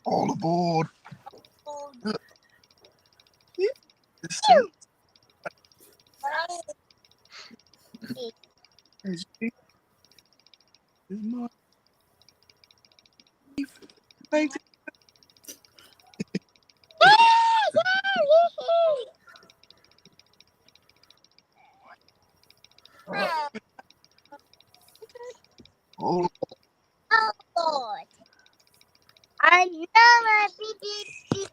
All aboard. All Lord. I know everything.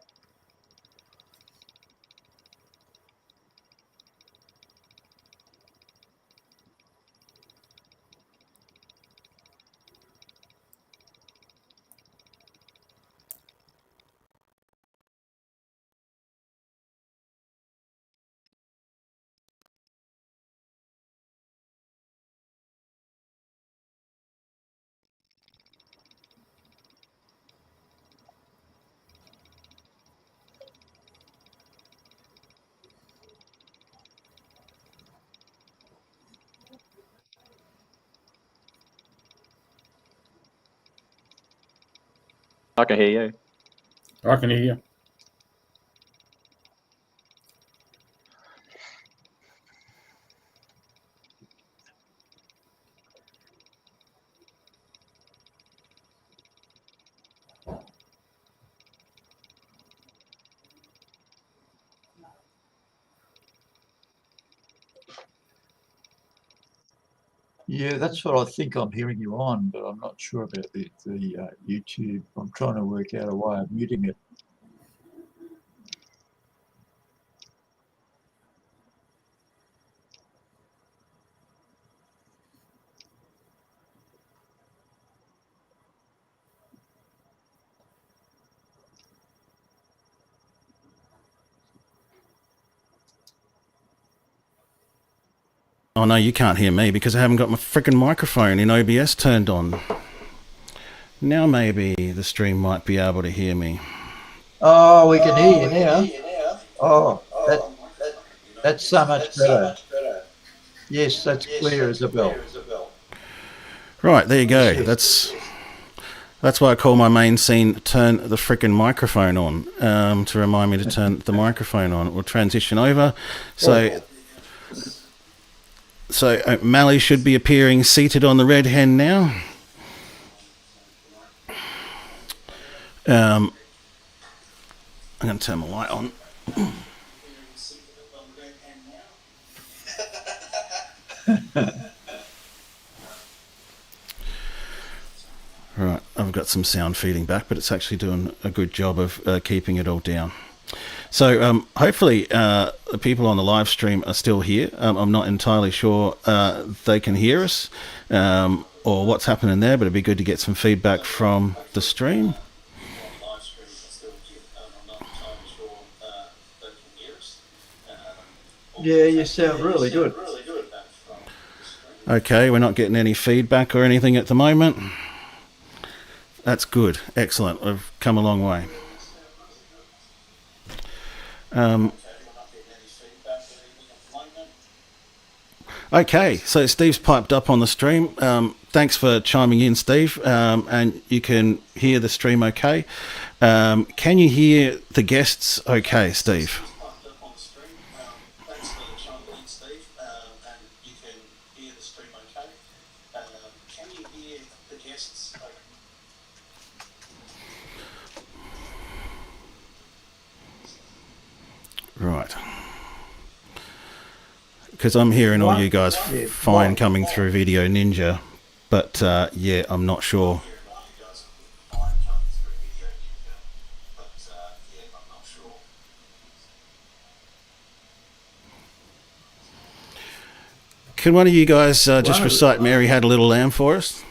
I can hear you. I can hear you. Yeah, that's what I think I'm hearing you on, but I'm not sure about the YouTube. I'm trying to work out a way of muting it. Oh no, you can't hear me because I haven't got my freaking microphone in OBS turned on. Now maybe the stream might be able to hear me. Oh, we can hear you now. Oh, that's so much better. Yes, that's clear as a bell. Right, there you go. That's why I call my main scene turn the frickin' microphone on, to remind me to turn the microphone on. We'll transition over. So Mally should be appearing seated on the red hen now. I'm going to turn my light on. Right, I've got some sound feeding back, but it's actually doing a good job of keeping it all down. So hopefully the people on the live stream are still here. I'm not entirely sure they can hear us or what's happening there, but it'd be good to get some feedback from the stream. Yeah, you sound really good. Okay, we're not getting any feedback or anything at the moment. That's good. Excellent. We've come a long way. Okay, so Steve's piped up on the stream. Thanks for chiming in, Steve. And you can hear the stream okay. Can you hear the guests okay, Steve? Right. Because I'm hearing all you guys fine coming through Video Ninja, but yeah, I'm not sure. Can one of you guys just recite Mary Had a Little Lamb for us?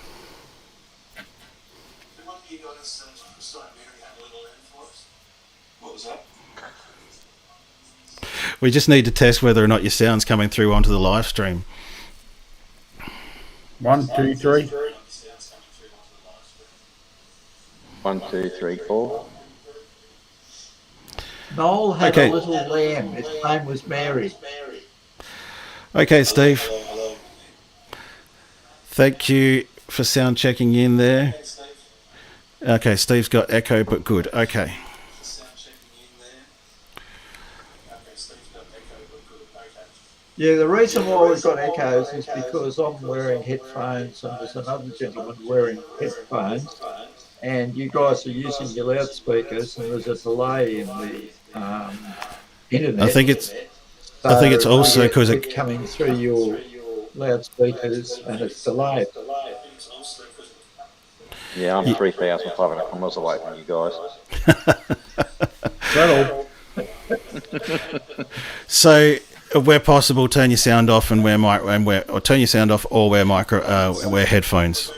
We just need to test whether or not your sound's coming through onto the live stream. 1, 2, 3. 1, 2, 3, 4. Noel had a little lamb. His name was Mary. Okay, Steve. Thank you for sound checking in there. Okay, Steve's got echo, but good. Okay. Yeah, the reason why we've got echoes is because I'm wearing headphones and there's another gentleman wearing headphones, and you guys are using your loudspeakers, and there's a delay in the I internet. think it's So we also get because it coming through your loudspeakers, and it's delayed. Yeah, I'm 3,500 kilometres away from you guys. Settled. So, where possible, turn your sound off and or turn your sound off or wear wear headphones.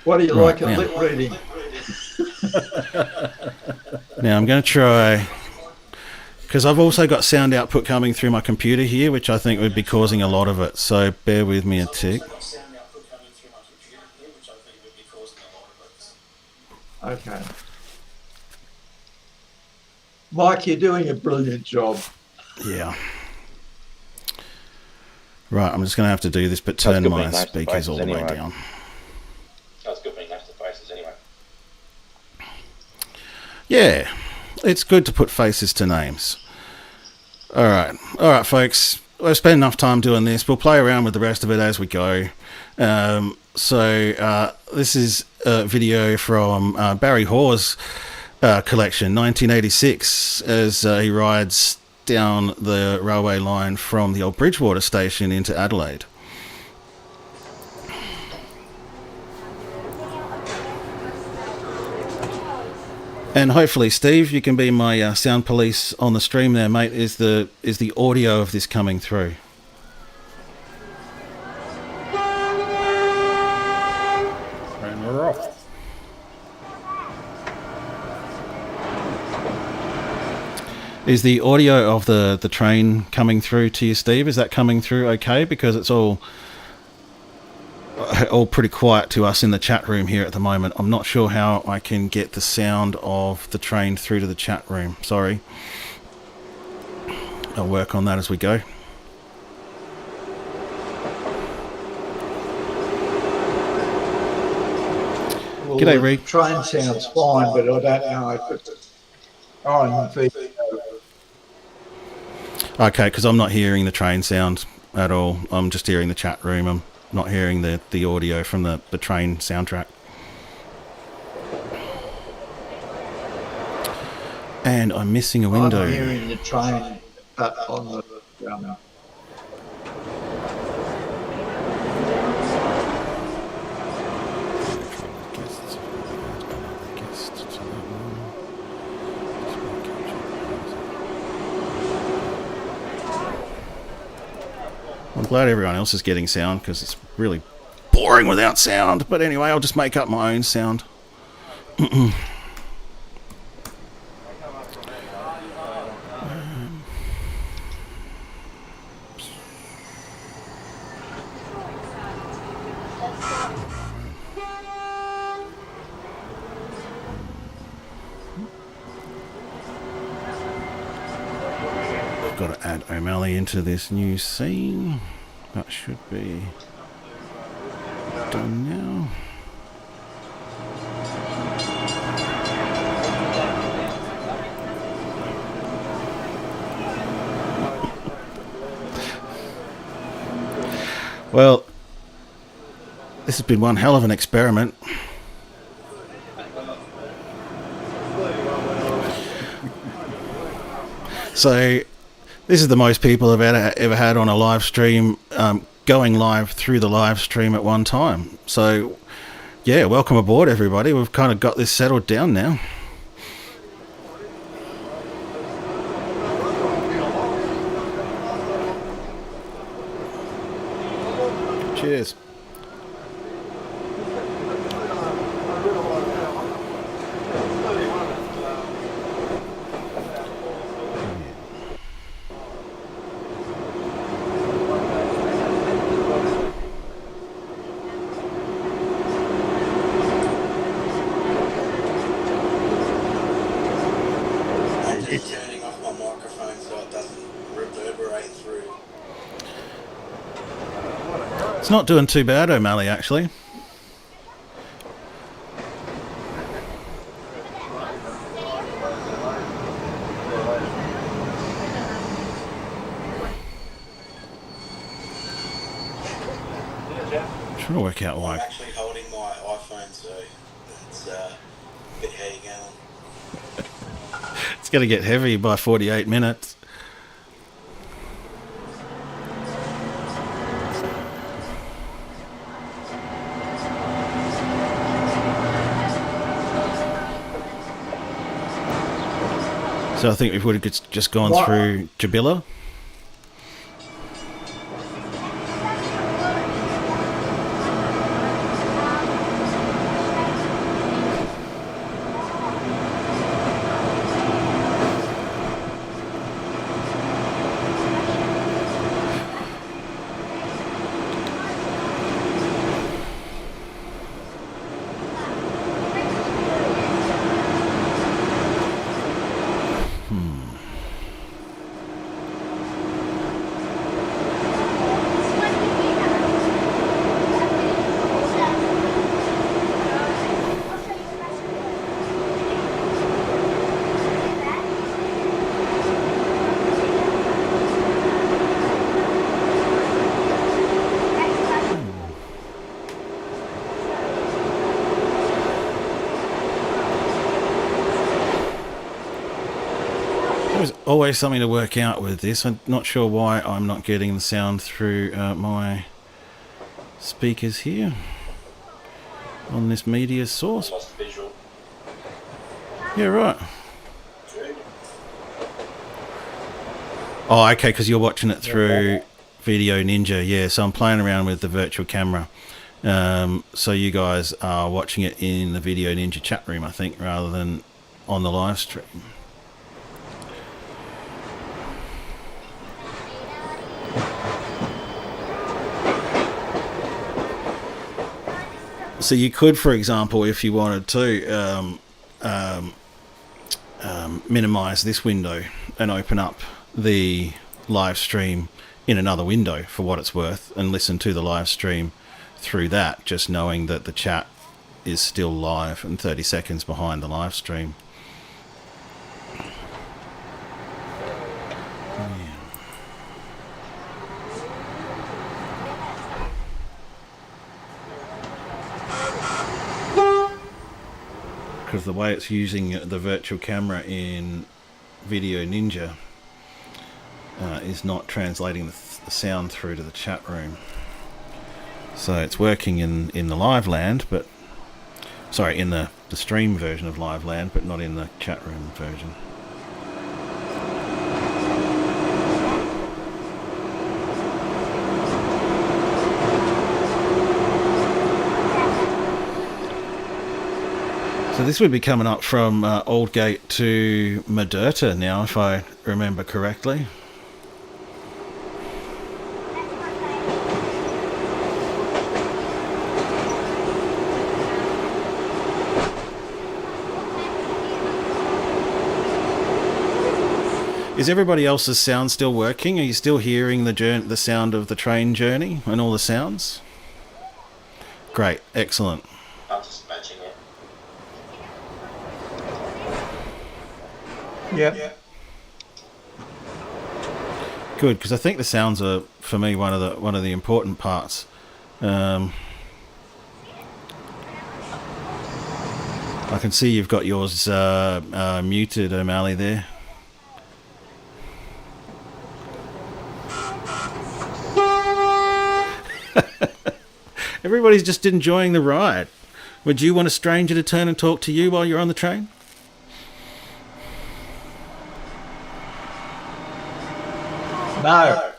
What do you Right, like at now. lip reading? Now I'm going to try, because I've also got sound output coming through my computer here, which I think would be causing a lot of it. So bear with me a tick. Okay. Mike, you're doing a brilliant job. Yeah. Right, I'm just going to have to do this, but turn good my being nice to speakers all the way faces down. That's good being next to faces anyway. Yeah, it's good to put faces to names. All right, folks. We've spent enough time doing this. We'll play around with the rest of it as we go. This is a video from Barry Hoare's collection, 1986, as he rides down the railway line from the old Bridgewater station into Adelaide. And hopefully, Steve, you can be my sound police on the stream there, mate. Is the audio of this coming through? And we're off. Is the audio of the train coming through to you, Steve? Is that coming through okay? Because it's all pretty quiet to us in the chat room here at the moment. I'm not sure how I can get the sound of the train through to the chat room. Sorry. I'll work on that as we go. Well, G'day, the Ree. train sounds fine, but I don't know if it's on video. Okay, because I'm not hearing the train sound at all. I'm just hearing the chat room. I'm not hearing the audio from the train soundtrack. And I'm missing a window. I'm hearing the train, but on the I'm glad everyone else is getting sound, because it's really boring without sound. But anyway, I'll just make up my own sound. Got to add O'Malley into this new scene. That should be done now. Well, this has been one hell of an experiment. So this is the most people have ever had on a live stream, going live through the live stream at one time. So, yeah, welcome aboard, everybody. We've kind of got this settled down now. Cheers. Turning off my microphone so it doesn't reverberate through. It's not doing too bad, O'Malley, actually. Trying to work out I'm why. actually holding my iPhone, so it's a bit heavy going. It's going to get heavy by 48 minutes. So I think we would have just gone through Jabilla. There's always something to work out with this. I'm not sure why I'm not getting the sound through my speakers here on this media source. Lost the visual. Yeah, right. Oh, okay, because you're watching it through Video Ninja. Yeah, so I'm playing around with the virtual camera. So you guys are watching it in the Video Ninja chat room, I think, rather than on the live stream. So you could, for example, if you wanted to, minimize this window and open up the live stream in another window for what it's worth and listen to the live stream through that, just knowing that the chat is still live and 30 seconds behind the live stream. Because the way it's using the virtual camera in Video Ninja is not translating the sound through to the chat room. So it's working in the live land, but sorry, in the stream version of live land, but not in the chat room version. So this would be coming up from Aldgate to Maderta now, if I remember correctly. Is everybody else's sound still working? Are you still hearing the sound of the train journey and all the sounds? Great, excellent. I'm just matching it. Yep. Good, because I think the sounds are, for me, one of the important parts. I can see you've got yours muted, O'Malley, there. Everybody's just enjoying the ride. Would you want a stranger to turn and talk to you while you're on the train? No.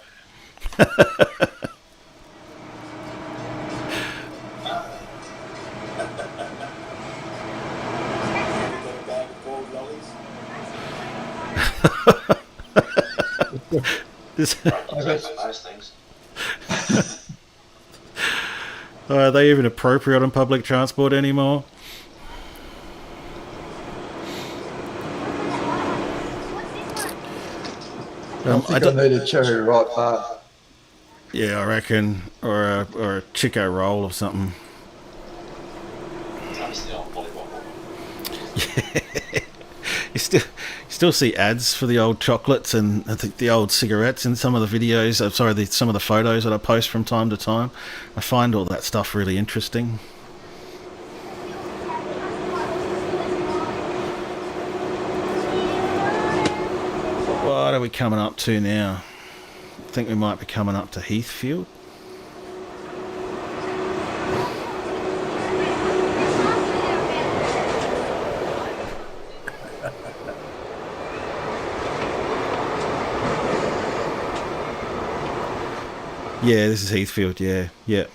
Those things. Are they even appropriate on public transport anymore? I think I need a cherry right bar. Yeah, I reckon, or a Chico roll or something. That's the old volleyball. You still see ads for the old chocolates and I think the old cigarettes in some of the videos. I'm sorry, some of the photos that I post from time to time. I find all that stuff really interesting. What are we coming up to now? I think we might be coming up to Heathfield. Yeah, this is Heathfield, yeah. Yeah.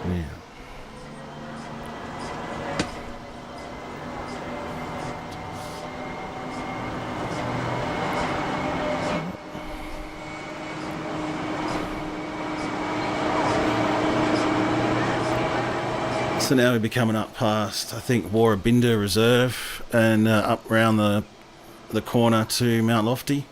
Yeah. So now we'll be coming up past, I think, Warrabinda Reserve and up around the corner to Mount Lofty.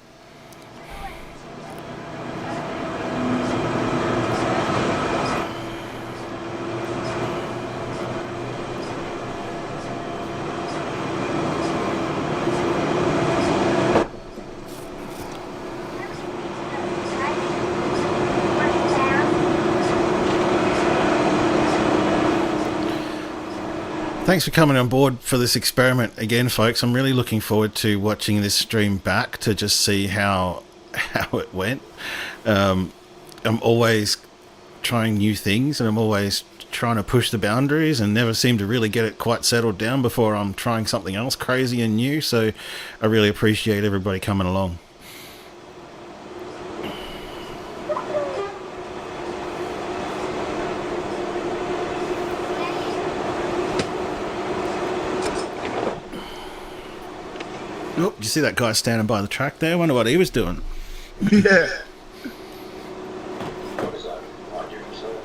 Thanks for coming on board for this experiment again, folks. I'm really looking forward to watching this stream back to just see how it went. I'm always trying new things and I'm always trying to push the boundaries and never seem to really get it quite settled down before I'm trying something else crazy and new. So I really appreciate everybody coming along. Oh, did you see that guy standing by the track there? I wonder what he was doing. Yeah. What is that? Mind yourself.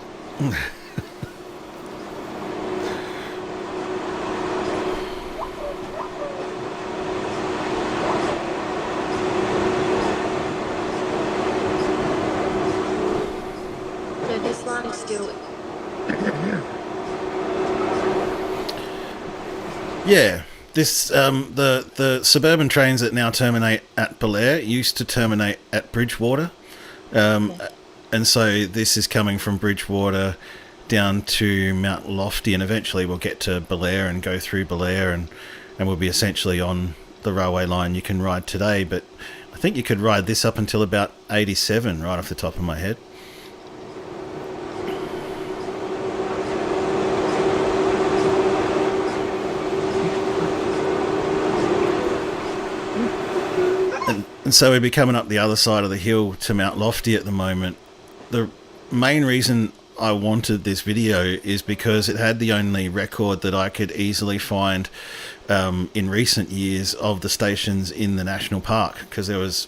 So this line is still. Yeah. This the suburban trains that now terminate at Belair used to terminate at Bridgewater, and so this is coming from Bridgewater down to Mount Lofty, and eventually we'll get to Belair and go through Belair, and we'll be essentially on the railway line you can ride today. But I think you could ride this up until about 87, right off the top of my head. And so we'd be coming up the other side of the hill to Mount Lofty at the moment. The main reason I wanted this video is because it had the only record that I could easily find in recent years of the stations in the national park, because there was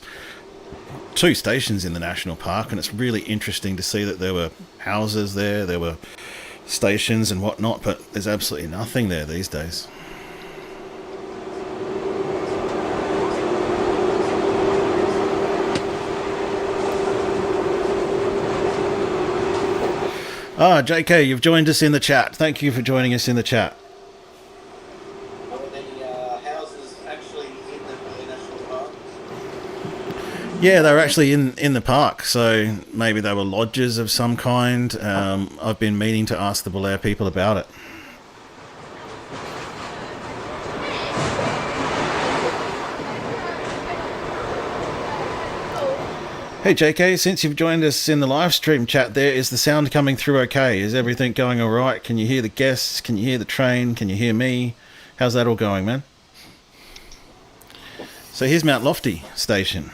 2 stations in the national park, and it's really interesting to see that there were houses there were stations and whatnot, but there's absolutely nothing there these days. Ah, JK, you've joined us in the chat. Thank you for joining us in the chat. Are the houses actually in the national park? Yeah, they were actually in the park, so maybe they were lodges of some kind. I've been meaning to ask the Belair people about it. Hey JK, since you've joined us in the live stream chat there, is the sound coming through okay? Is everything going alright? Can you hear the guests? Can you hear the train? Can you hear me? How's that all going, man? So here's Mount Lofty Station.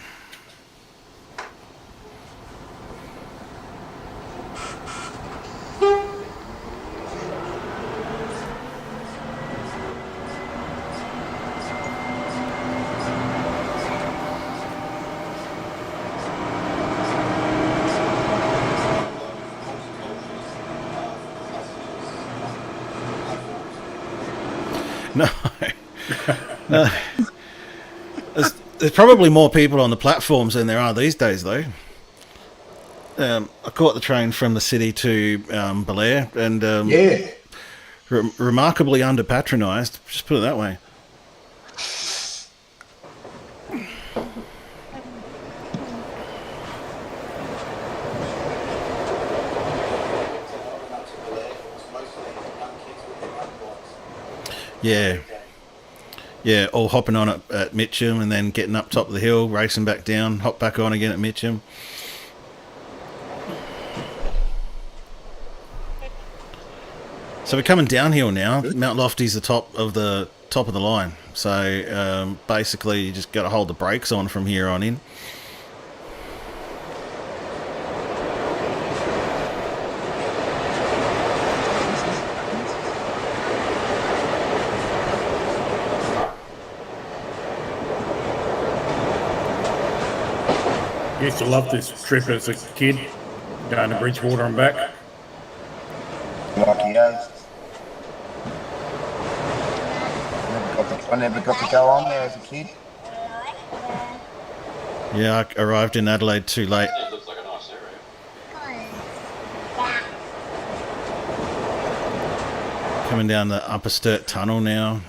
No. No. There's probably more people on the platforms than there are these days, though. I caught the train from the city to Belair, and Yeah. remarkably under-patronised, just put it that way. Yeah. Yeah, all hopping on at Mitcham and then getting up top of the hill, racing back down, hop back on again at Mitcham. So we're coming downhill now. Mount Lofty's the top of the line. So basically you just got to hold the brakes on from here on in. Used to love this trip as a kid, down to Bridgewater and back. Lucky as. I never got to go on there as a kid. Yeah, I arrived in Adelaide too late. It looks like a nice area. Coming down the Upper Sturt Tunnel now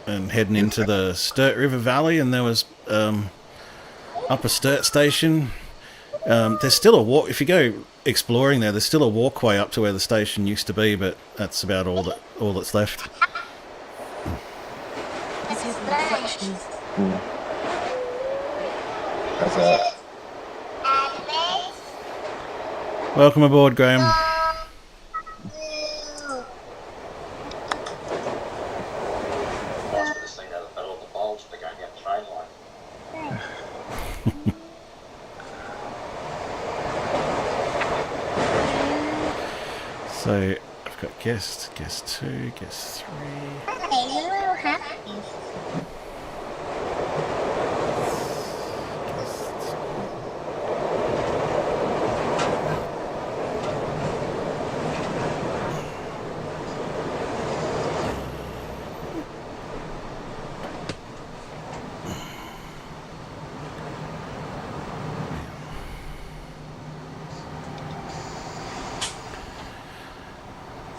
and heading into the Sturt River Valley, and there was Upper Sturt Station. There's still a walk. If you go exploring there's still a walkway up to where the station used to be, but that's about all that's left. This is reflections. That's a Welcome aboard, Graham. Nice with this thing out of the middle of the bulge, they're going down the train line. So I've got guest 2, guest 3.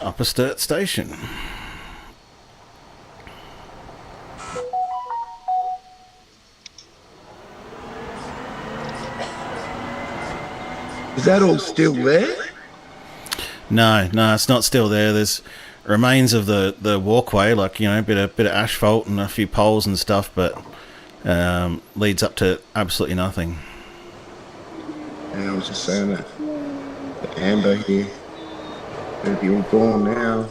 Upper Sturt Station. Is that all still there? No, it's not still there. There's remains of the walkway, like, you know, a bit of asphalt and a few poles and stuff, but leads up to absolutely nothing. Yeah, I was just saying that. The amber here. It'll be all gone now.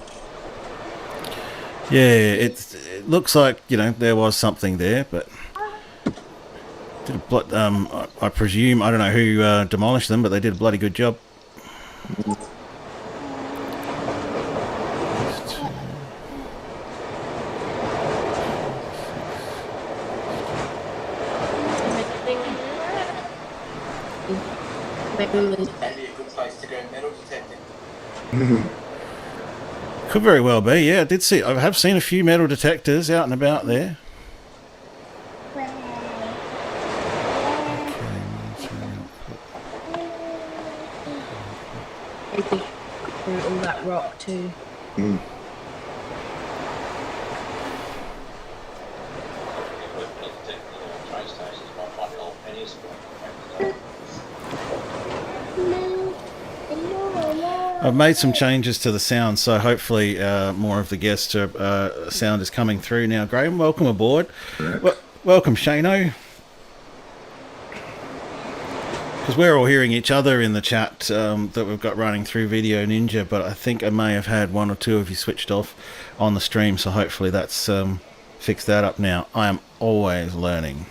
Yeah, it looks like, you know, there was something there, but I presume, I don't know who demolished them, but they did a bloody good job. That'd be a good place to go metal detecting. Could very well be, yeah. I have seen a few metal detectors out and about there. Maybe through all that rock too. Train stations might find the old pennies. I've made some changes to the sound, so hopefully more of the guest sound is coming through now. Graham, welcome aboard. Welcome, Shano. Because we're all hearing each other in the chat that we've got running through Video Ninja, but I think I may have had one or two of you switched off on the stream, so hopefully that's fixed that up now. I am always learning.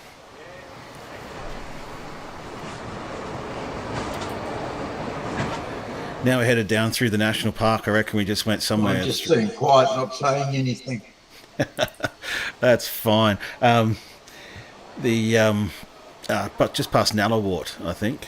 Now we're headed down through the national park. I reckon we just went somewhere. I'm just being quiet, not saying anything. That's fine. But just past Nallawart, I think.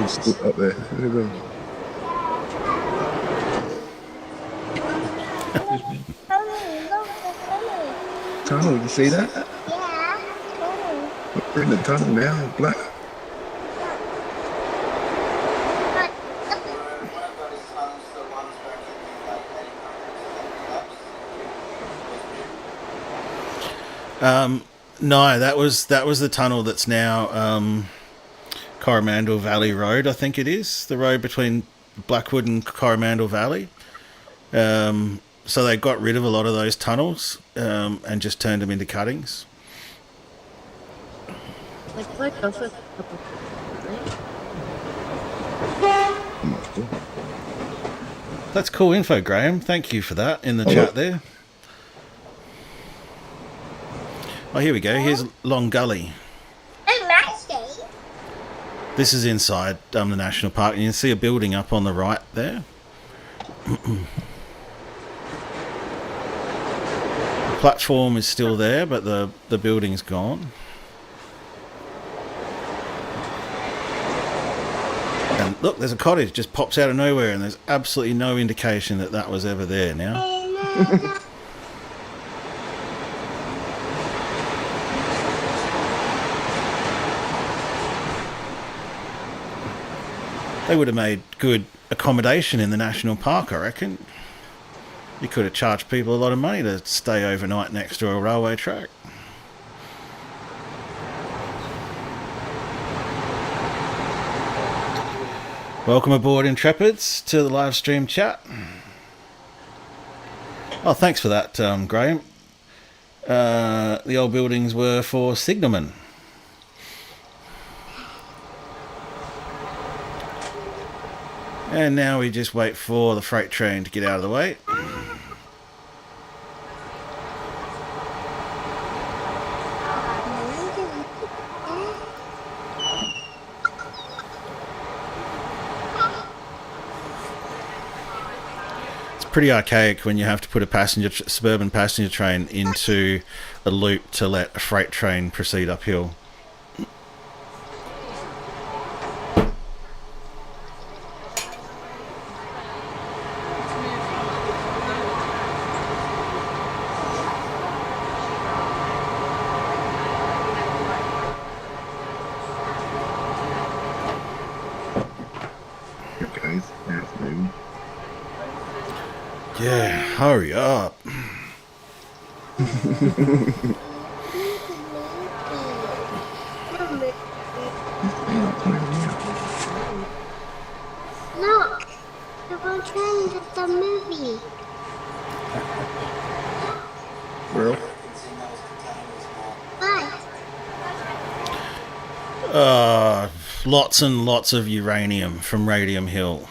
scoot up there. Look at them. Tunnel, you see that? Yeah. We're in the tunnel now, black. No, that was the tunnel that's now Coromandel Valley Road, I think it is. The road between Blackwood and Coromandel Valley. So they got rid of a lot of those tunnels and just turned them into cuttings. Like off a couple. That's cool info, Graham. Thank you for that in the chat there. Oh, here we go. Here's Long Gully. This is inside the national park, and you can see a building up on the right there. The platform is still there, but the building's gone. And look, there's a cottage just pops out of nowhere, and there's absolutely no indication that that was ever there now. They would have made good accommodation in the national park, I reckon. You could have charged people a lot of money to stay overnight next to a railway track. Welcome aboard, Intrepids, to the live stream chat. Oh, thanks for that, Graham. The old buildings were for signalmen. And now we just wait for the freight train to get out of the way. It's pretty archaic when you have to put a suburban passenger train into a loop to let a freight train proceed uphill. Yeah, hurry up. Look, the one train of the movie. Well, What? Lots and lots of uranium from Radium Hill.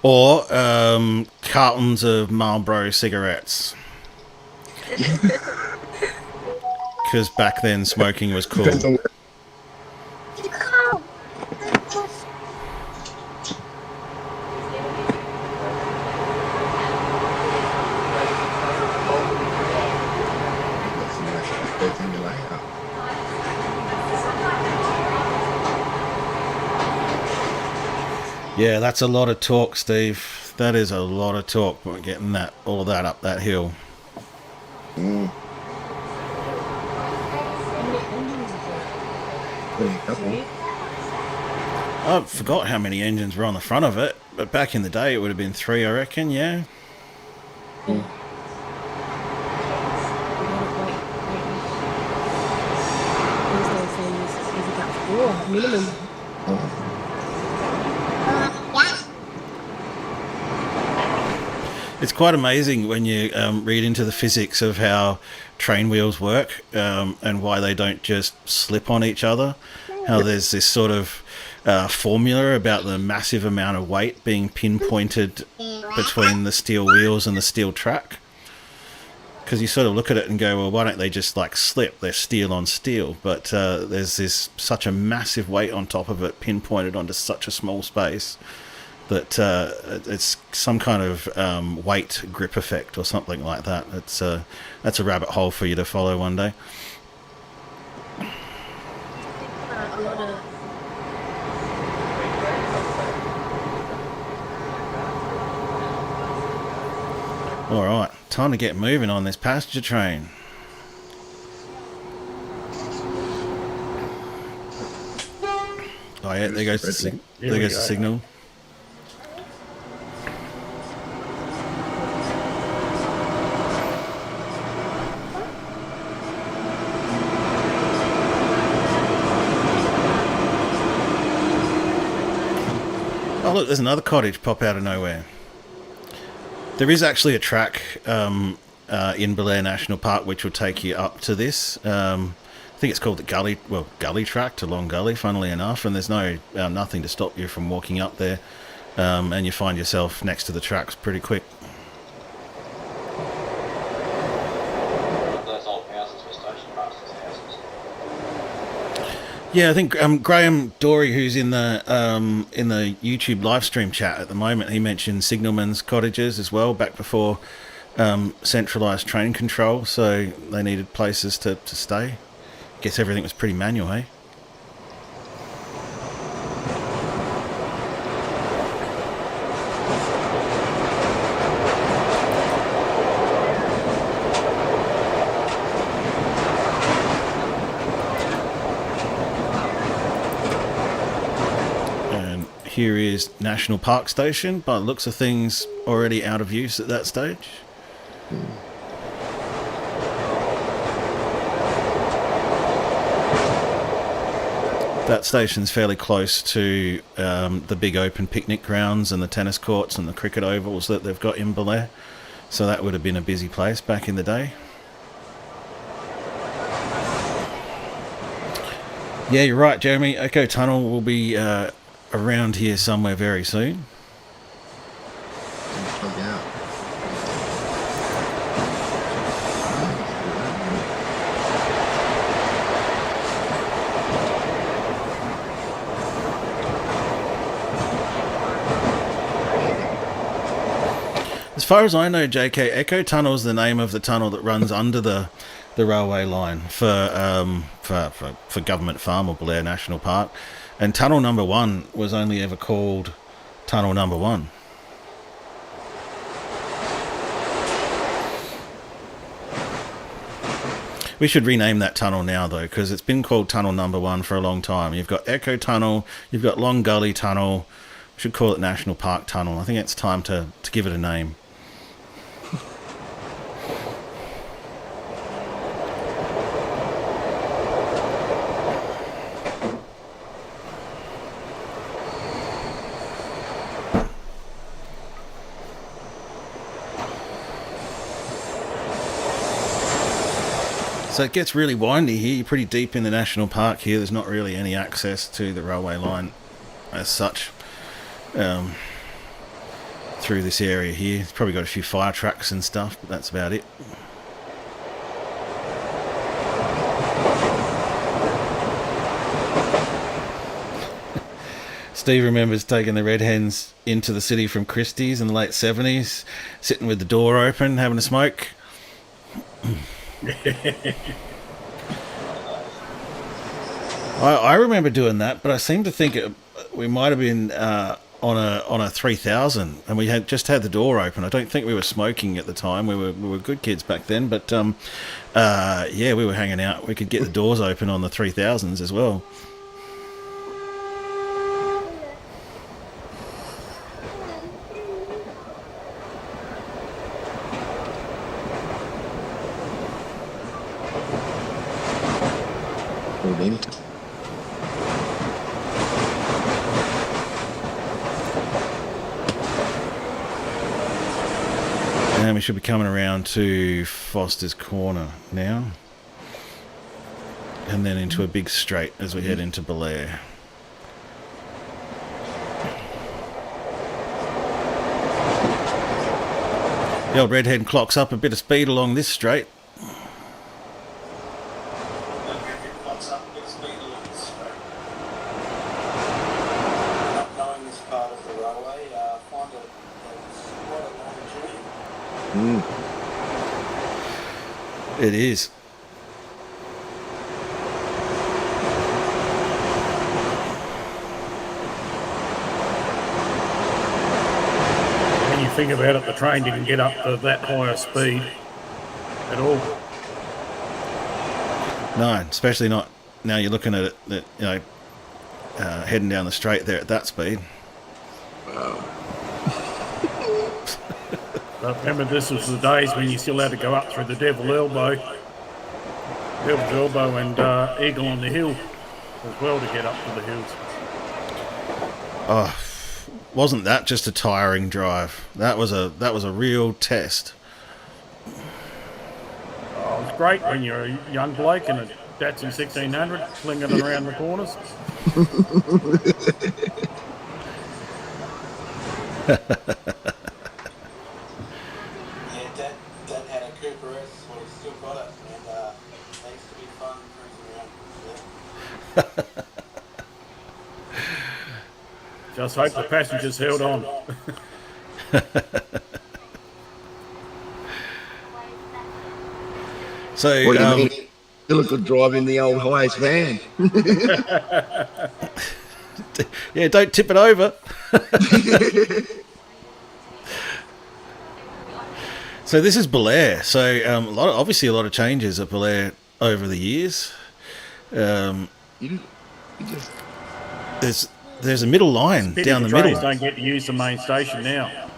Or cartons of Marlboro cigarettes. Because back then smoking was cool. Yeah, that's a lot of talk, Steve. That is a lot of talk. We're getting all of that up that hill. Mm. I forgot how many engines were on the front of it, but back in the day it would have been 3, I reckon, yeah. Mm. Minimum. It's quite amazing when you read into the physics of how train wheels work and why they don't just slip on each other. How there's this sort of formula about the massive amount of weight being pinpointed between the steel wheels and the steel track. Because you sort of look at it and go, well, why don't they just like slip? They're steel on steel. But there's such a massive weight on top of it pinpointed onto such a small space that it's some kind of weight grip effect or something like that. That's a rabbit hole for you to follow one day. All right, time to get moving on this passenger train. Oh yeah, there goes the Here we go. signal. Oh look, there's another cottage pop out of nowhere. There is actually a track in Belair National Park which will take you up to this. I think it's called the Gully Track to Long Gully, funnily enough, and there's nothing to stop you from walking up there, and you find yourself next to the tracks pretty quick. Those old houses were station masters' houses. Yeah, I think Graham Dory, who's in the YouTube live stream chat at the moment, he mentioned signalmen's cottages as well back before centralised train control, so they needed places to stay. Guess everything was pretty manual, eh? And here is National Park Station, by the looks of things already out of use at that stage. That station's fairly close to the big open picnic grounds and the tennis courts and the cricket ovals that they've got in Belair. So that would have been a busy place back in the day. Yeah, you're right, Jeremy. Echo Tunnel will be around here somewhere very soon. Plug out. As far as I know, JK, Echo Tunnel is the name of the tunnel that runs under the railway line for Government Farm or Belair National Park, and Tunnel Number 1 was only ever called Tunnel Number 1. We should rename that tunnel now, though, because it's been called Tunnel Number 1 for a long time. You've got Echo Tunnel, you've got Long Gully Tunnel. We should call it National Park Tunnel. I think it's time to give it a name. So it gets really windy here. You're pretty deep in the national park here. There's not really any access to the railway line as such through this area here. It's probably got a few fire trucks and stuff, but that's about it. Steve remembers taking the Red Hens into the city from Christie's in the late 70s, sitting with the door open, having a smoke. I remember doing that, but I seem to think we might have been on a 3000, and we had just had the door open. I don't think we were smoking at the time. We were good kids back then, but yeah, we were hanging out. We could get the doors open on the 3000s as well. And we should be coming around to Foster's Corner now, and then into a big straight as we head into Belair. The old redhead clocks up a bit of speed along this straight. It is. When you think about it, the train didn't get up to that higher speed at all. No, especially not now. You're looking at it, heading down the straight there at that speed. But remember, this was the days when you still had to go up through the Devil's Elbow and Eagle on the Hill as well to get up to the hills. Oh, wasn't that just a tiring drive? That was a real test. Oh, it was great when you're a young bloke in a Datsun 1600 flinging it around the corners. Yeah, Dad had a Cooper S, well, he's still got it, and it used to be fun cruising around. Yeah. Just hope the passengers held on. So, What do you mean? Still a good drive in the old highest van. yeah, don't tip it over. So this is Belair. So obviously a lot of changes at Belair over the years. You just There's a middle line down the middle. Trains don't get to use the main station now.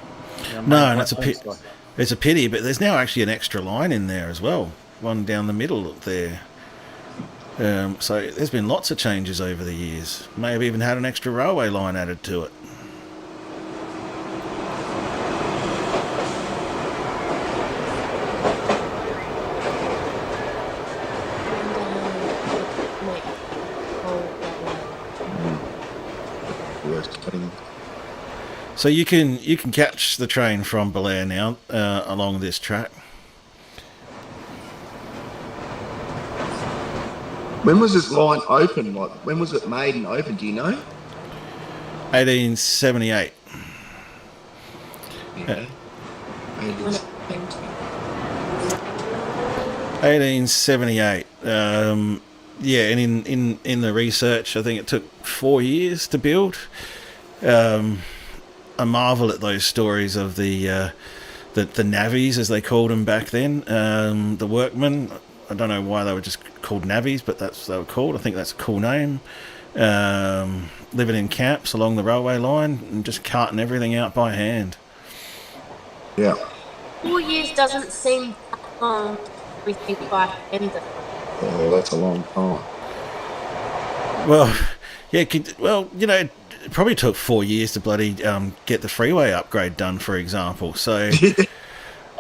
No, and it's a pity. But there's now actually an extra line in there as well. One down the middle there. So there's been lots of changes over the years. May have even had an extra railway line added to it. So you can catch the train from Belair now along this track. When was this line open? Like, when was it made and open? Do you know? 1878. Yeah. 1878. Yeah, and in the research, I think it took 4 years to build. I marvel at those stories of the navvies, as they called them back then. The workmen. I don't know why they were just called navvies, but that's what they were called. I think that's a cool name. Living in camps along the railway line and just carting everything out by hand. Yeah. 4 years doesn't seem that long. Everything by end. Oh, that's a long time. Well, yeah. It probably took 4 years to bloody get the freeway upgrade done, for example. So. I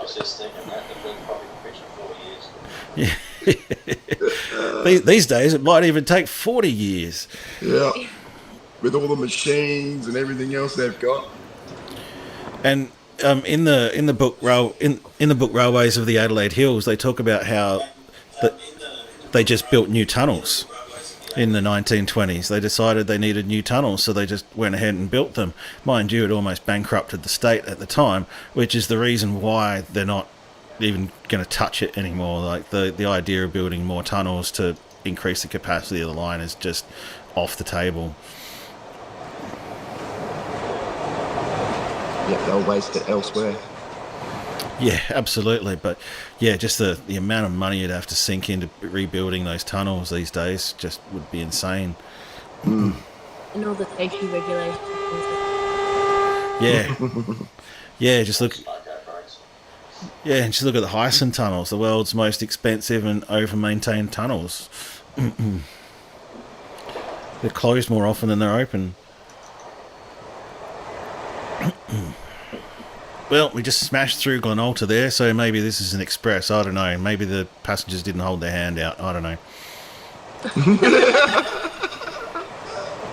was just thinking that the bill probably pushing 4 years. Yeah. These days, it might even take 40 years. Yeah. With all the machines and everything else they've got. And in the book Railways of the Adelaide Hills, they talk about how they just built new tunnels in the 1920s. They decided they needed new tunnels, so they just went ahead and built them. Mind you, it almost bankrupted the state at the time, which is the reason why they're not even going to touch it anymore. Like the idea of building more tunnels to increase the capacity of the line is just off the table. Yeah, they'll waste it elsewhere. Yeah, absolutely. But yeah, just the amount of money you'd have to sink into rebuilding those tunnels these days just would be insane. And all the safety regulations. Yeah. Yeah, just look. Yeah, and just look at the Hyson tunnels, the world's most expensive and over-maintained tunnels. They're closed more often than they're open. Well, we just smashed through Glenalta there, so maybe this is an express. I don't know. Maybe the passengers didn't hold their hand out. I don't know.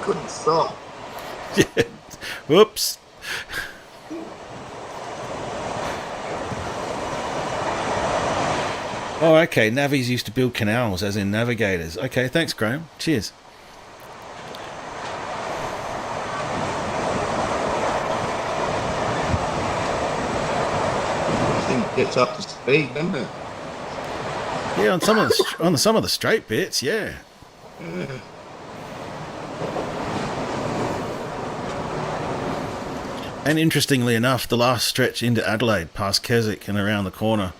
Couldn't stop. Yeah. Whoops. Oh, okay. Navvies used to build canals, as in navigators. Okay, thanks, Graham. Cheers. Gets up to speed, doesn't it? Yeah, on some of the straight bits, yeah. And interestingly enough, the last stretch into Adelaide, past Keswick and around the corner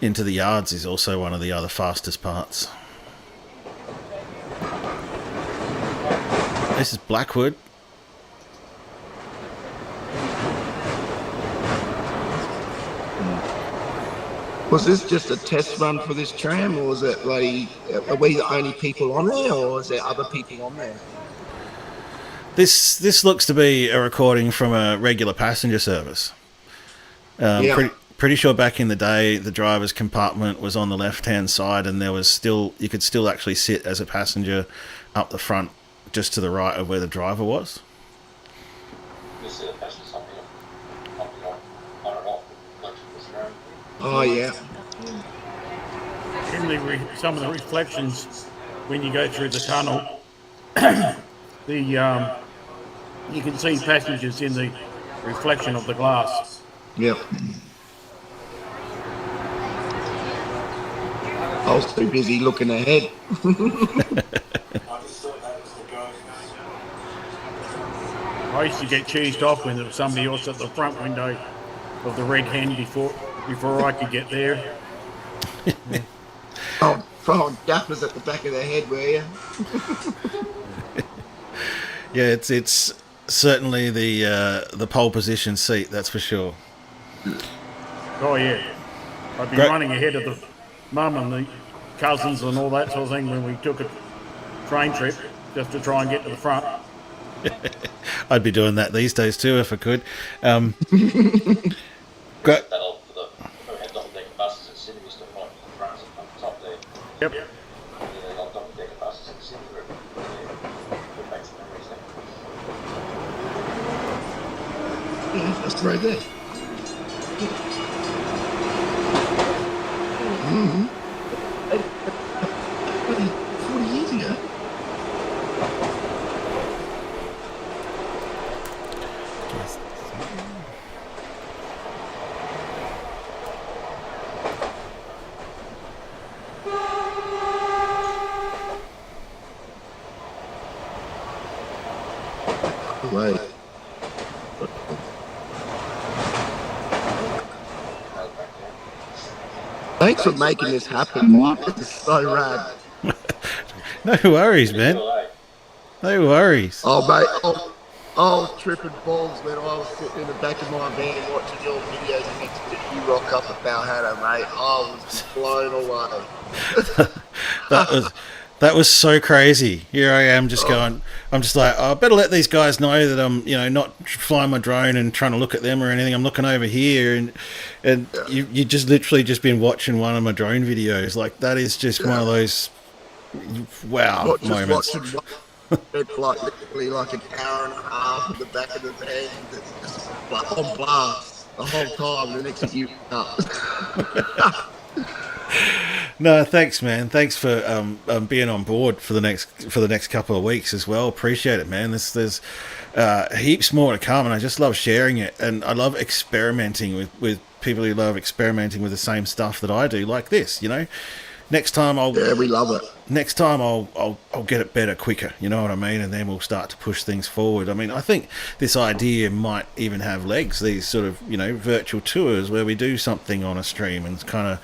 into the yards, is also one of the other fastest parts. This is Blackwood. Was this just a test run for this tram, or is it like, are we the only people on there, or is there other people on there? This looks to be a recording from a regular passenger service. Pretty sure back in the day the driver's compartment was on the left-hand side, and you could still actually sit as a passenger up the front, just to the right of where the driver was. Oh yeah. In some of the reflections, when you go through the tunnel, you can see passengers in the reflection of the glass. Yep. I was too busy looking ahead. I just thought that was the ghost. I used to get cheesed off when there was somebody else at the front window of the Red Hen before I could get there. Oh, throwing gappers at the back of their head, were you? Yeah, it's certainly the pole position seat, that's for sure. Oh yeah, I'd be running ahead of the mum and the cousins and all that sort of thing when we took a train trip just to try and get to the front. I'd be doing that these days too if I could. Great. Had double-decker buses in Sydney, used to right in the front on the top there. Yep. Yeah, they got double-decker buses in Sydney. Good back to memories there. Yeah, that's right there. Mm-hmm. 40 years ago. Right. Thanks for making this happen, Mike. This is so rad. No worries, man. No worries. Oh, mate, I was tripping balls when I was sitting in the back of my van watching your videos and next to you rock up at Balhada, mate. I was blown away. That was so crazy. Here I am just going, I'm just like, I better let these guys know that I'm, not flying my drone and trying to look at them or anything. I'm looking over here and you just literally just been watching one of my drone videos. Like, that is just one of those, wow, moments. Like literally like an hour and a half in the back of the van, just like on blast the whole time. The next you up. No, thanks, man. Thanks for being on board for the next couple of weeks as well. Appreciate it, man. There's heaps more to come, and I just love sharing it, and I love experimenting with people who love experimenting with the same stuff that I do, like this. Next time we love it. Next time I'll get it better quicker. You know what I mean? And then we'll start to push things forward. I mean, I think this idea might even have legs. These sort of virtual tours where we do something on a stream and kind of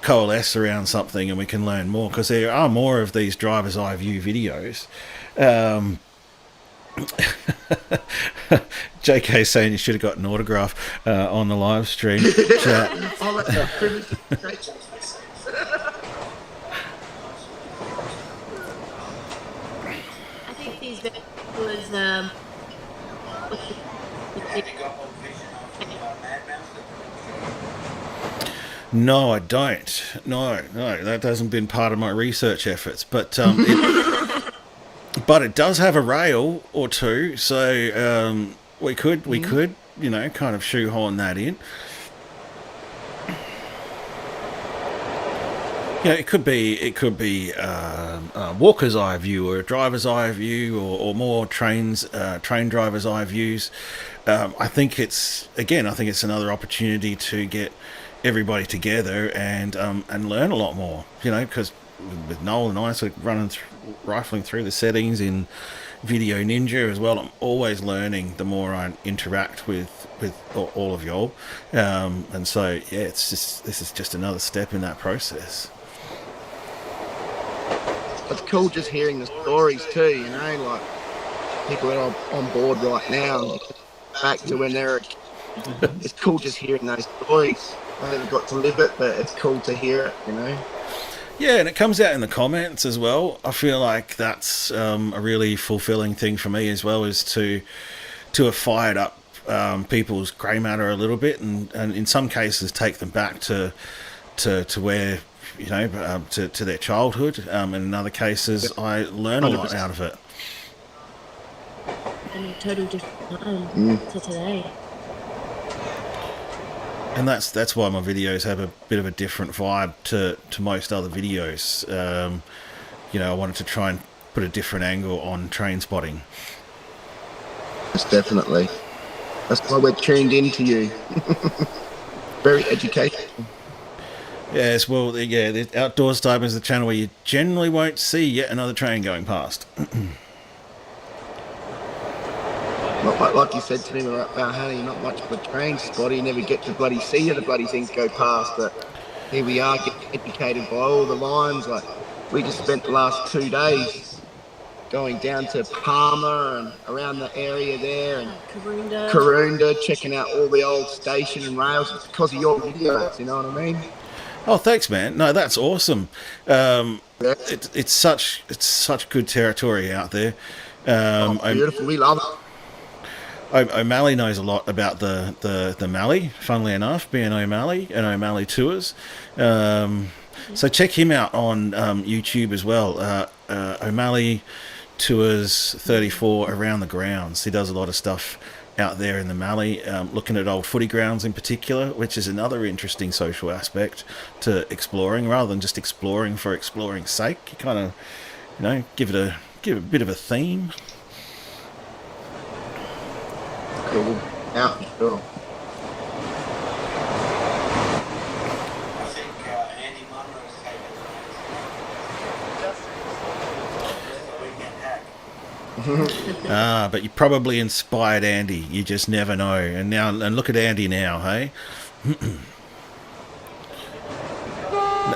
coalesce around something, and we can learn more, because there are more of these driver's eye view videos. JK saying you should have got an autograph on the live stream chat. I think these was No, I don't. No, that hasn't been part of my research efforts. But but it does have a rail or two, so we could kind of shoehorn that in. It could be a walker's eye view or a driver's eye view, or more train driver's eye views. I think it's another opportunity to get everybody together and learn a lot more, because with Noel and I sort of rifling through the settings in video ninja as well. I'm always learning the more I interact with all of y'all, and so yeah, this is just another step in that process. It's cool just hearing the stories too, you know, like people that are on board right now, back to when they're a kid. It's cool just hearing those stories. I haven't got to live it, but it's cool to hear it, you know. Yeah, and it comes out in the comments as well. I feel like that's a really fulfilling thing for me as well, is to have fired up people's grey matter a little bit, and in some cases take them back to where, you know, to their childhood. And in other cases, I learn a lot out of it. And a totally different time to today. And that's why my videos have a bit of a different vibe to most other videos. You know, I wanted to try and put a different angle on train spotting. Yes, definitely. That's why we're tuned into you. Very educational. Yes, well, yeah, the Outdoors Type is the channel where you generally won't see yet another train going past. Not like you said to me about how you're not much of a train spotter, you never get to bloody see how the bloody things go past, but here we are getting educated by all the lines. Like, we just spent the last 2 days going down to Palmer and around the area there, and Karoonda, checking out all the old station and rails. It's because of your videos, you know what I mean? Oh, thanks, man. No, that's awesome. It's such good territory out there. Beautiful. We love it. O'Malley knows a lot about the Mallee, funnily enough, being O'Malley and O'Malley Tours. So check him out on YouTube as well. O'Malley Tours 34 around the grounds. He does a lot of stuff out there in the Mallee, looking at old footy grounds in particular, which is another interesting social aspect to exploring, rather than just exploring for exploring's sake. You kind of, you know, give it a bit of a theme. Cool. Yeah, sure. I think Andy Munro's taken the weekend hack. But you probably inspired Andy. You just never know. And look at Andy now, hey?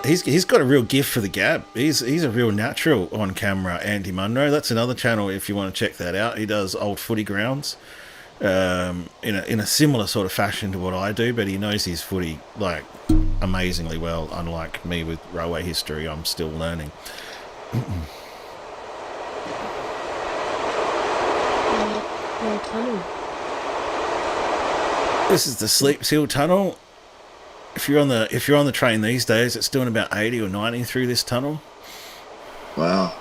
He's got a real gift for the gab. He's a real natural on camera, Andy Munro. That's another channel if you want to check that out. He does old footy grounds. In a similar sort of fashion to what I do, but he knows his footy like amazingly well. Unlike me with railway history, I'm still learning. This is the Sleeps Hill Tunnel. If you're on the train these days, it's doing about 80 or 90 through this tunnel. Wow.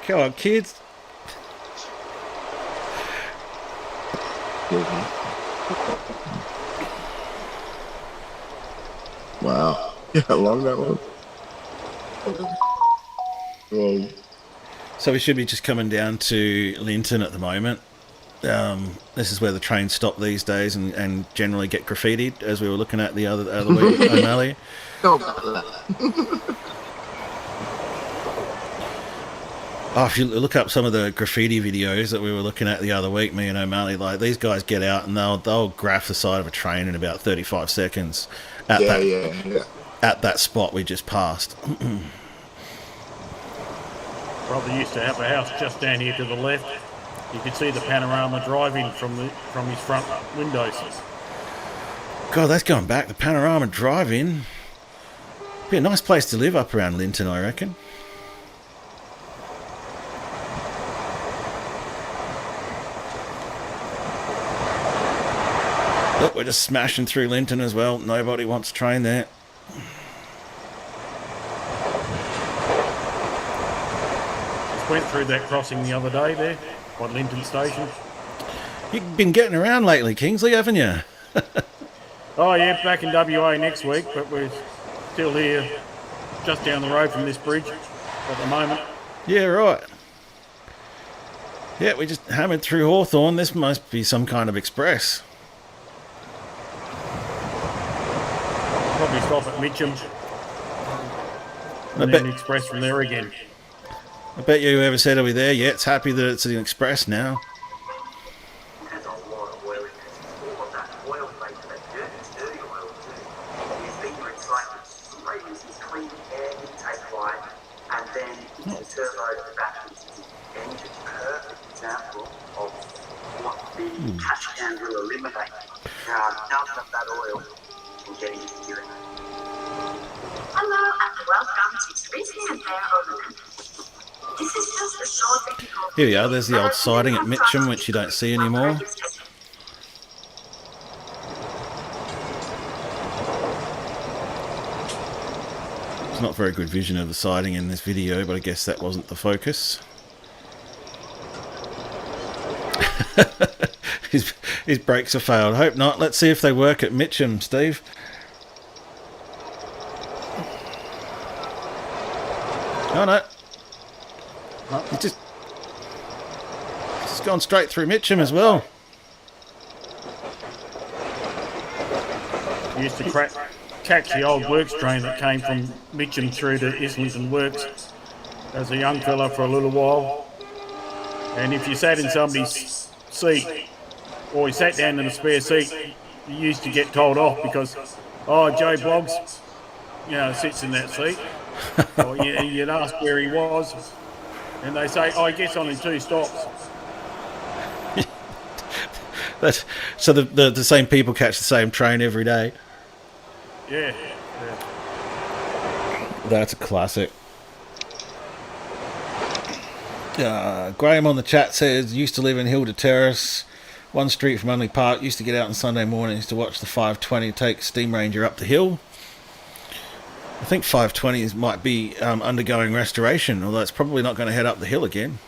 Come on, kids. Wow. Yeah, how long that was? Whoa. So we should be just coming down to Linton at the moment. This is where the trains stop these days and generally get graffitied, as we were looking at the other week at O'Malley. Oh, if you look up some of the graffiti videos that we were looking at the other week, me and O'Malley, like, these guys get out and they'll graph the side of a train in about 35 seconds at that spot we just passed. Brother used to have a house just down here to the left. You could see the panorama drive-in from his front windows. God, that's going back. The panorama drive-in. Be a nice place to live up around Linton, I reckon. Look, we're just smashing through Linton as well. Nobody wants a train there. Just went through that crossing the other day there, by Linton Station. You've been getting around lately, Kingsley, haven't you? Oh yeah, back in WA next week, but we're still here, just down the road from this bridge at the moment. Yeah, right. Yeah, we just hammered through Hawthorn. This must be some kind of express. Probably stop at Mitcham, and then Express from there again. I bet you whoever said are we there yet, it's happy that it's an Express now. There's a lot of oil in this. All of that oil plate, that dirty oil too, is being recycled straight into this clean air intake line and then into the turbo batteries. The engine's a perfect example of what the catch can will eliminate. None of that oil will get into the urine. Hello and welcome to Spacing and Air Overland. This is just a short technical. Here we are, there's the old siding at Mitcham, which you don't see anymore. It's not very good vision of the siding in this video, but I guess that wasn't the focus. His brakes have failed. Hope not. Let's see if they work at Mitcham, Steve. Oh no. He's just gone straight through Mitcham as well. We used to catch the old works train that came from Mitcham through to Islington Works as a young fella for a little while. And if you sat in somebody's seat, or you sat down in a spare seat, you used to get told off because, oh, Joe Bloggs, sits in that seat. Or you'd ask where he was, and they say, oh, he gets on in 2 stops. So the same people catch the same train every day. Yeah. That's a classic. Graham on the chat says, used to live in Hilda Terrace, 1 street from Unley Park, used to get out on Sunday mornings to watch the 520 take Steam Ranger up the hill. I think 520s might be undergoing restoration, although it's probably not going to head up the hill again.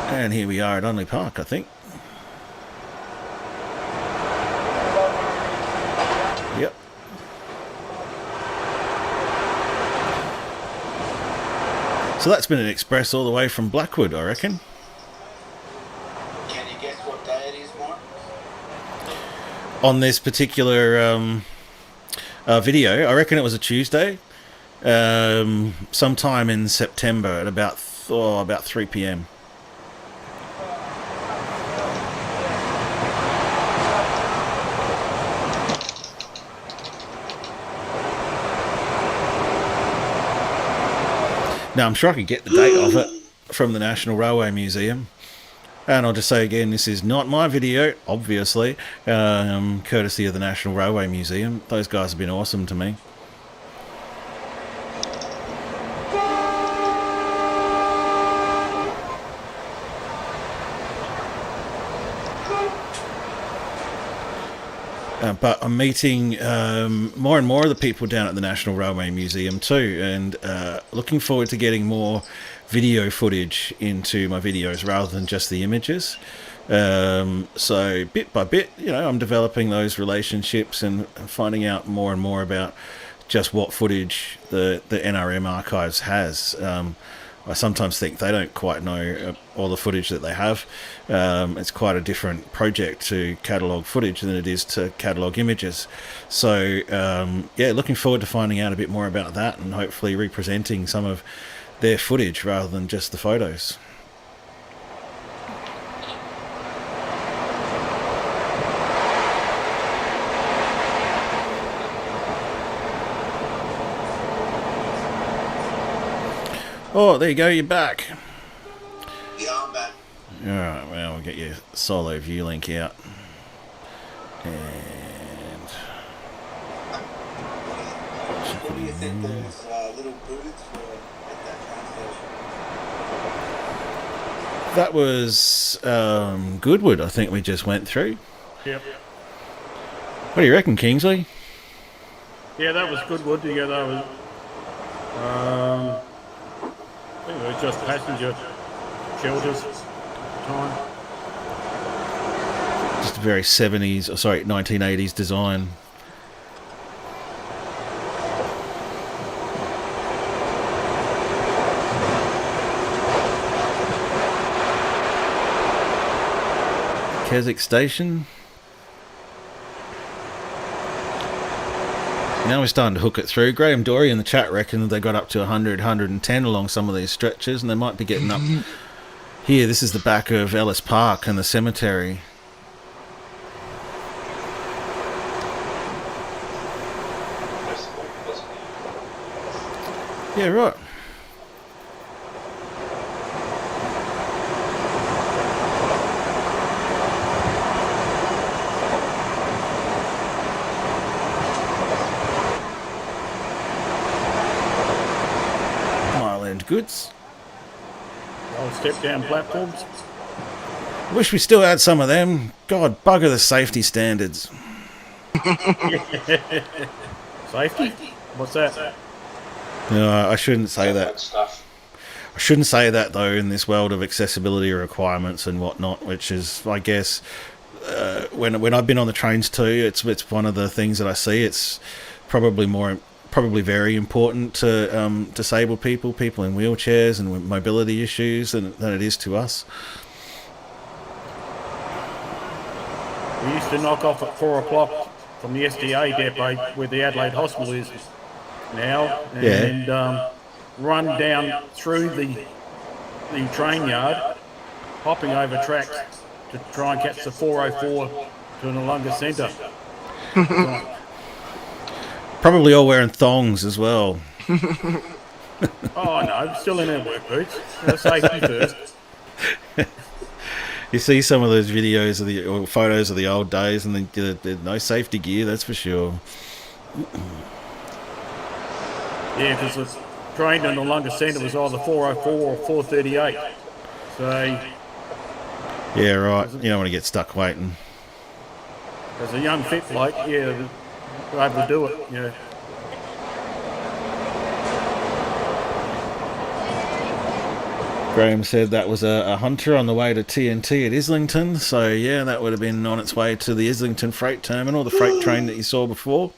And here we are at Unley Park, I think. Yep. So that's been an express all the way from Blackwood, I reckon. Can you guess what day it is, Mark? On this particular video, I reckon it was a Tuesday, sometime in September at about 3 p.m. Now, I'm sure I could get the date of it from the National Railway Museum. And I'll just say again, this is not my video, obviously, courtesy of the National Railway Museum. Those guys have been awesome to me. But I'm meeting more and more of the people down at the National Railway Museum too, and looking forward to getting more video footage into my videos rather than just the images. So bit by bit, I'm developing those relationships and finding out more and more about just what footage the NRM archives has. I sometimes think they don't quite know all the footage that they have. It's quite a different project to catalogue footage than it is to catalogue images. So, looking forward to finding out a bit more about that and hopefully representing some of their footage rather than just the photos. Oh, there you go, you're back. Yeah, I'm back. Alright, well, we'll get your solo view link out. And... What do you think those little booths were at that train station? that was Goodwood, I think we just went through. Yep. What do you reckon, Kingsley? Yeah, that was Goodwood. Yeah, that was... I think it was just passenger shelters at the time. Just a very 1980s design. Keswick Station. Now we're starting to hook it through. Graham Dory in the chat reckoned they got up to 100, 110 along some of these stretches, and they might be getting up here. This is the back of Ellis Park and the cemetery. Yeah, right. Mile-end goods. Old step-down platforms. Wish we still had some of them. God, bugger the safety standards. Safety? What's that? No, I shouldn't say that. Stuff. I shouldn't say that, though, in this world of accessibility requirements and whatnot, which is, I guess, when I've been on the trains too, it's one of the things that I see. It's probably very important to disabled people in wheelchairs and with mobility issues than it is to us. We used to knock off at 4 o'clock from the SDA depot where the Adelaide Hospital is now, and run down through the train yard, hopping over tracks to try and catch the 404 to Noongar Centre. Probably all wearing thongs as well. Oh no, still in our work boots. Safety first. You see some of those videos or photos of the old days, and there's no safety gear, that's for sure. Yeah, because the train to Noongar Centre was either 404 or 438. So, yeah, right. You don't want to get stuck waiting. as a young fit bloke, yeah, we're able to do it. Yeah. Graham said that was a hunter on the way to TNT at Islington. So, yeah, that would have been on its way to the Islington freight terminal, the freight train that you saw before.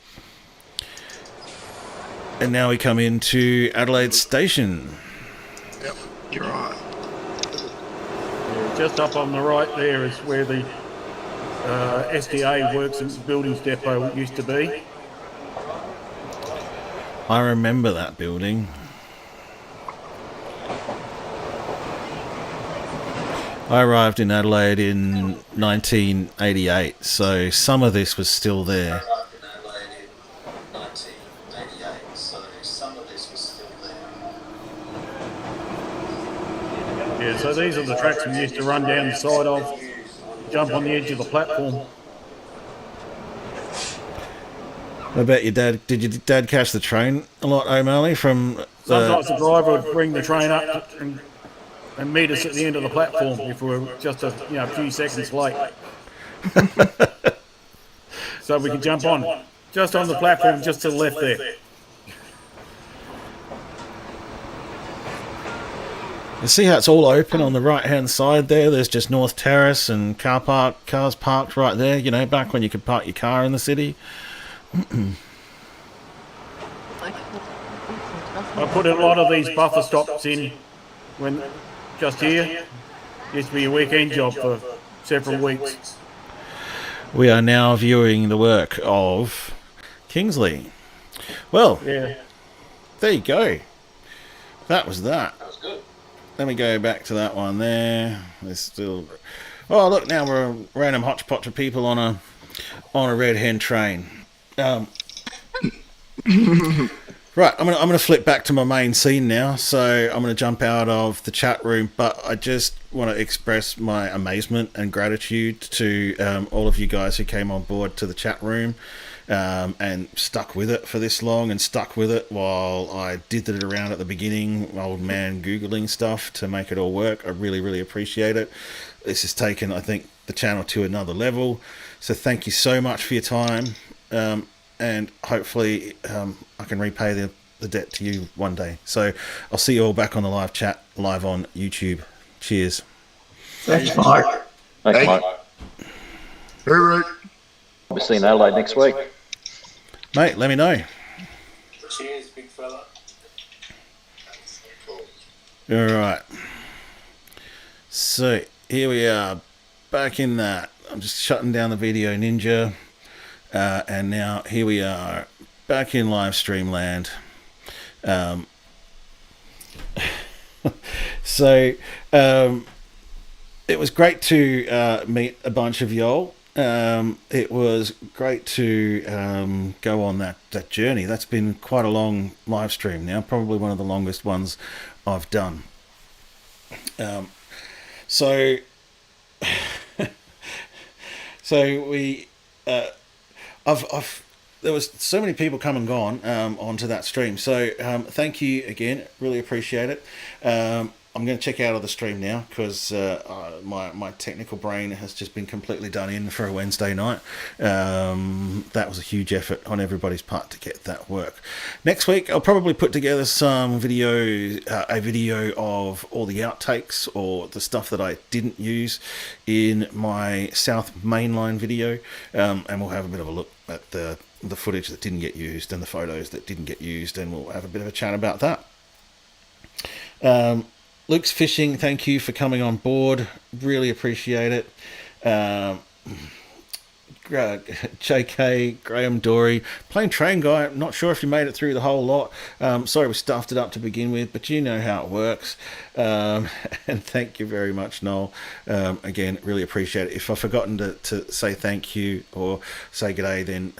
And now we come into Adelaide Station. Yep, you're right. Yeah, just up on the right there is where the SDA Works and Buildings Depot used to be. I remember that building. I arrived in Adelaide in 1988, so some of this was still there. Yeah, so these are the tracks we used to run down the side of, jump on the edge of the platform. I bet did your dad catch the train a lot, O'Malley, from... Sometimes the driver would bring the train up and meet us at the end of the platform if we were just a few seconds late. So we could jump on. Just on the platform, just to the left there. You see how it's all open on the right-hand side there? There's just North Terrace and cars parked right there, you know, back when you could park your car in the city. I put a lot of these buffer stops in when just here. Used to be a weekend job for several weeks. We are now viewing the work of Kingsley. Well, yeah. There you go. That was that. That was good. Let me go back to that one there. There's still... Oh, look, now we're a random hodgepodge of people on a red hen train. Right, I'm gonna flip back to my main scene now. So I'm gonna jump out of the chat room, but I just want to express my amazement and gratitude to all of you guys who came on board to the chat room and stuck with it for this long, and stuck with it while I did it around at the beginning, old man Googling stuff to make it all work. I really, really appreciate it. This has taken, I think, the channel to another level. So thank you so much for your time. And hopefully I can repay the debt to you one day. So I'll see you all back on the live chat, live on YouTube. Cheers. Thanks, Mike. Thanks, Mike. Hooroo. We'll be seeing Adelaide next week. Mate, let me know. Cheers, big fella. All right. So here we are, back in that. I'm just shutting down the video ninja. And now here we are back back in live stream land. So it was great to meet a bunch of y'all. It was great to go on that journey. That's been quite a long live stream now, probably one of the longest ones I've done. So we, there was so many people come and gone onto that stream. So thank you again, really appreciate it. I'm going to check out of the stream now because my technical brain has just been completely done in for a Wednesday night. That was a huge effort on everybody's part to get that work. Next week, I'll probably put together some video, a video of all the outtakes or the stuff that I didn't use in my South Mainline video, and we'll have a bit of a look at the footage that didn't get used and the photos that didn't get used, and we'll have a bit of a chat about that. Luke's Fishing, thank you for coming on board. Really appreciate it. JK, Graham Dory, Plain Train Guy, I'm not sure if you made it through the whole lot. Sorry we stuffed it up to begin with, but you know how it works. And thank you very much, Noel. Again, really appreciate it. If I've forgotten to say thank you or say g'day, then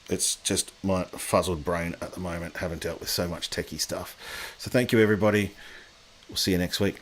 it's just my fuzzled brain at the moment, having dealt with so much techie stuff. So thank you, everybody. We'll see you next week.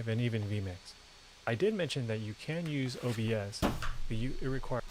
And even VMix. I did mention that you can use OBS, but it requires